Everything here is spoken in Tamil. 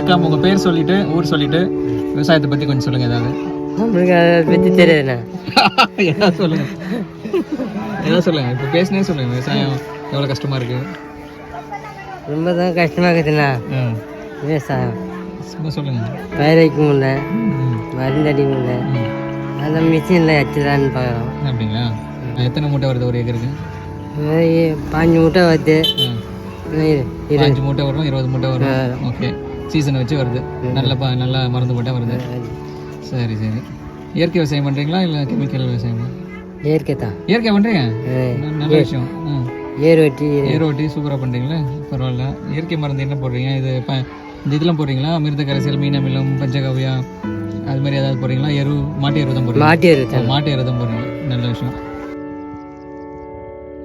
மறக்காம உங்கள் பேர் சொல்லிட்டு ஊர் சொல்லிட்டு விவசாயத்தை பற்றி கொஞ்சம் சொல்லுங்கள் ஏதாவது. நம்மளுக்கு அதை பற்றி தெரியாதுண்ணா. ஏதாவது சொல்லுங்கள், ஏதாவது சொல்லுங்கள். இப்போ பேசினே சொல்லுங்கள். விவசாயம் எவ்வளோ கஷ்டமாக இருக்குது? ரொம்ப தான் கஷ்டமாக இருக்குதுண்ணா விவசாயம். சும்மா சொல்லுங்கள். பயிர் வைக்க முடியல, மருந்து அடிக்க முடியல, அந்த மிஷினில் வச்சுதான்னு பார்க்குறோம். அப்படிங்களா? எத்தனை மூட்டை வருது ஒரு ஏக்கருக்கு? 5 மூட்டை வருது. 5 மூட்டை வரும், 20 மூட்டை வரும். ஓகே, சீசனை வச்சு வருது. நல்லா மருந்து போட்டால் வருது. சரி சரி. இயற்கை விவசாயம் பண்ணுறீங்களா இல்லை கெமிக்கல் விவசாயமா? இயற்கை தான். இயற்கை பண்ணுறீங்க, நல்ல விஷயம். ஏர் ஓட்டி சூப்பராக பண்ணுறீங்களா? பரவாயில்ல. இயற்கை மருந்து என்ன போடுறீங்க? இது இந்த இதெல்லாம் போடுறீங்களா? அமிர்த கரைசல், மீனமிலம், பஞ்சகவ்யா அது மாதிரி ஏதாவது போடுறீங்களா? மாட்டு எரு தான் போடுறீங்க? மாட்டு எரு தான் போடுறீங்க. நல்ல விஷயம்.